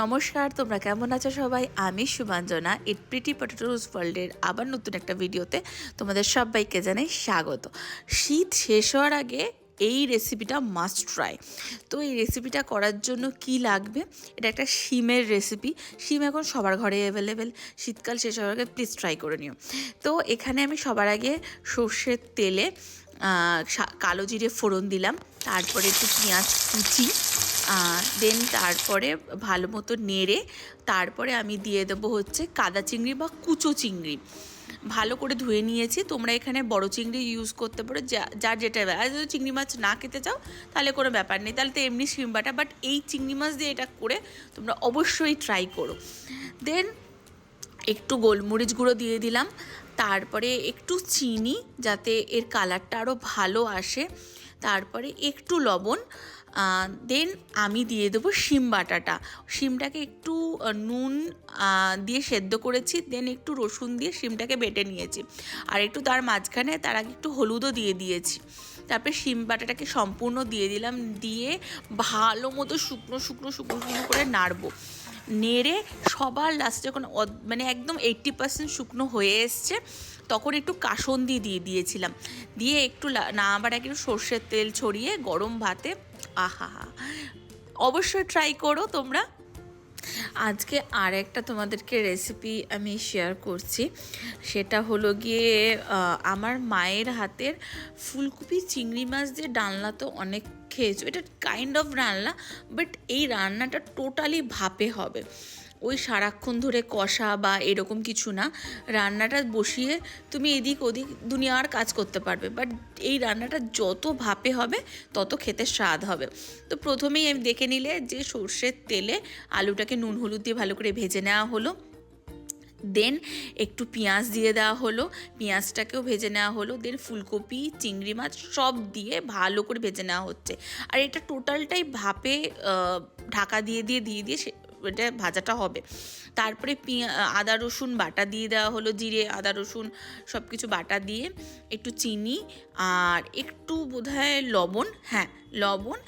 নমস্কার, তোমরা কেমন আছো সবাই? আমি শুভাঞ্জনা ইট প্রিটি পটেটোস ওয়ার্ল্ডের আবার নতুন একটা ভিডিওতে তোমাদের সবাইকে জানাই স্বাগত। শীত শেষ হওয়ার আগে এই রেসিপিটা মাস্ট ট্রাই। তো এই রেসিপিটা করার জন্য কি লাগবে, এটা একটা শিমের রেসিপি। শিম এখন সবার ঘরে অ্যাভেলেবেল। শীতকাল শেষ হওয়ার আগে প্লিজ ট্রাই করে নিও। তো এখানে আমি সবার আগে সর্ষের তেলে কালো জিরে ফোড়ন দিলাম, তারপরে একটু পেঁয়াজ কুচি, দেন তারপরে ভালো মতো নেড়ে তারপরে আমি দিয়ে দেবো হচ্ছে কাদা চিংড়ি বা কুচো চিংড়ি। ভালো করে ধুয়ে নিয়েছি। তোমরা এখানে বড় চিংড়ি ইউজ করতে পারো, যার যেটা। আর যদি চিংড়ি মাছ না খেতে চাও তাহলে কোনো ব্যাপার নেই, তাহলে তো এমনি শিম বাটা। বাট এই চিংড়ি মাছ দিয়ে এটা করে তোমরা অবশ্যই ট্রাই করো। দেন একটু গোলমরিচ গুঁড়ো দিয়ে দিলাম, তারপরে একটু চিনি যাতে এর কালারটা আরও ভালো আসে, তারপরে একটু লবণ, দেন আমি দিয়ে দেবো শিম বাটাটা। শিমটাকে একটু নুন দিয়ে সেদ্ধ করেছি, দেন একটু রসুন দিয়ে শিমটাকে বেটে নিয়েছি, আর একটু তার মাঝখানে তার আগে একটু হলুদও দিয়ে দিয়েছি। তারপরে শিম বাটাটাকে সম্পূর্ণ দিয়ে দিলাম, দিয়ে ভালো মতো শুকনো করে নাড়বো। নেড়ে সবার লাস্টে যখন মানে একদম 80% শুকনো হয়ে এসছে, তখন একটু কাসুন্দি দিয়ে দিয়েছিলাম। দিয়ে একটু নামাবার আগে একটু সর্ষের তেল ছড়িয়ে গরম ভাতে, আহা, অবশ্যই ট্রাই করো তোমরা। আজকে আর একটা তোমাদেরকে রেসিপি আমি শেয়ার করছি, সেটা হলো গিয়ে আমার মায়ের হাতের ফুলকপি চিংড়ি মাছ দিয়ে ডালনা। তো অনেক খেয়েছো, এটা কাইন্ড অফ রান্না, বাট এই রান্নাটা টোটালি ভাপে হবে। ওই সারাক্ষণ ধরে কষা বা এরকম কিছু না। রান্নাটা বসিয়ে তুমি এদিক ওদিক দুনিয়ার কাজ করতে পারবে, বাট এই রান্নাটা যত ভাপে হবে তত খেতে স্বাদ হবে। তো প্রথমেই আমি দেখে নিলে যে সর্ষের তেলে আলুটাকে নুন হলুদ দিয়ে ভালো করে ভেজে নেওয়া হলো। দেন একটু পেঁয়াজ দিয়ে দেওয়া হলো, পেঁয়াজটাকেও ভেজে নেওয়া হলো। দেন ফুলকপি চিংড়ি মাছ সব দিয়ে ভালো করে ভেজে নেওয়া হচ্ছে। আর এটা টোটালটাই ভাপে ঢাকা দিয়ে এটা ভাজাটা হবে। তারপরে আদা রসুন বাটা দিয়ে দেওয়া হলো, জিরে আদা রসুন সব কিছু বাটা দিয়ে একটু চিনি আর একটু বোধহয় লবণ, লবণ,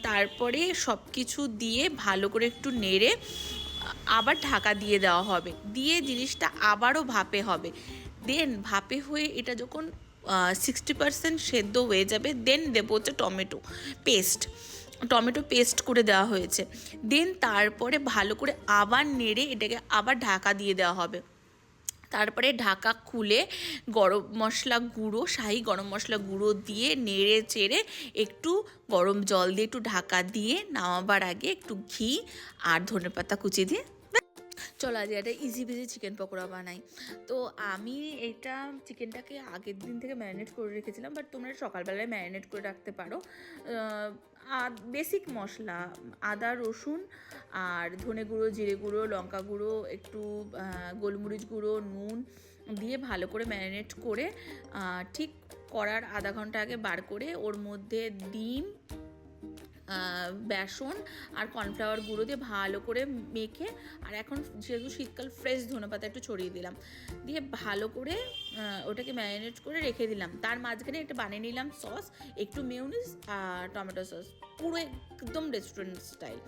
তারপরে সব কিছু দিয়ে ভালো করে একটু নেড়ে আবার ঢাকা দিয়ে দেওয়া হবে। দিয়ে জিনিসটা আবারও ভাপে হবে। দেন ভাপে হয়ে এটা যখন 60% সেদ্ধ হয়ে যাবে, দেন দেবো হচ্ছে টমেটো পেস্ট করে দেওয়া হয়েছে। দেন তারপরে ভালো করে আবার নেড়ে এটাকে আবার ঢাকা দিয়ে দেওয়া হবে। তারপরে ঢাকা খুলে শাহি গরম মশলা গুঁড়ো দিয়ে নেড়ে চেড়ে একটু গরম জল দিয়ে একটু ঢাকা দিয়ে নামাবার আগে একটু ঘি আর ধনেপাতা কুচি দিয়ে চলো আজ একটা ইজি বিজি চিকেন পকোড়া বানাই। তো আমি এটা চিকেনটাকে আগের দিন থেকে ম্যারিনেট করে রেখেছিলাম, বাট তোমরা সকালবেলায় ম্যারিনেট করে রাখতে পারো। বেসিক মশলা আদা রসুন আর ধনে গুঁড়ো, জিরে গুঁড়ো, লঙ্কা গুঁড়ো, একটু গোলমরিচ গুঁড়ো, নুন দিয়ে ভালো করে ম্যারিনেট করে ঠিক করার আধা ঘন্টা আগে বার করে ওর মধ্যে ডিম, বেসন আর কর্নফ্লাওয়ার গুঁড়ো দিয়ে ভালো করে মেখে, আর এখন যেহেতু শীতকাল ফ্রেশ ধনেপাতা একটু ছড়িয়ে দিলাম, দিয়ে ভালো করে ওটাকে ম্যারিনেট করে রেখে দিলাম। তার মাঝখানে একটা বানিয়ে নিলাম সস, একটু মেয়োনিজ আর টমেটো সস, পুরো একদম রেস্টুরেন্ট স্টাইল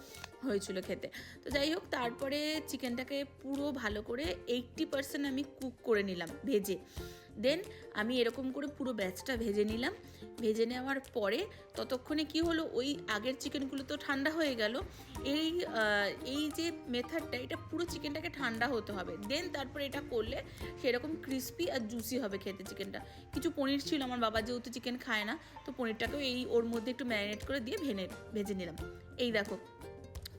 হয়েছিল খেতে। তো যাই হোক, তারপরে চিকেনটাকে পুরো ভালো করে 80% আমি কুক করে নিলাম ভেজে। দেন আমি এরকম করে পুরো ব্যাচটা ভেজে নিলাম। ভেজে নেওয়ার পরে ততক্ষণে কি হলো, ওই আগের চিকেনগুলো তো ঠান্ডা হয়ে গেল। এই যে মেথডটা, এটা পুরো চিকেনটাকে ঠান্ডা হতে হবে। দেন তারপরে এটা করলে সেরকম ক্রিস্পি আর জুসি হবে খেতে চিকেনটা। কিছু পনির ছিল, আমার বাবা যেহেতু চিকেন খায় না, তো পনিরটাকেও ওর মধ্যে একটু ম্যারিনেট করে দিয়ে ভেজে নিলাম। এই দেখো,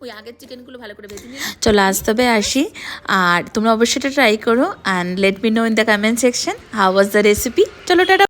ওই আগের চিকেনগুলো ভালো করে ভেজে নিলাম। চলো আজ তবে আসি, আর তোমরা অবশ্যই এটা ট্রাই করো and let me no in the comment section how was the recipe. চলো টাটা।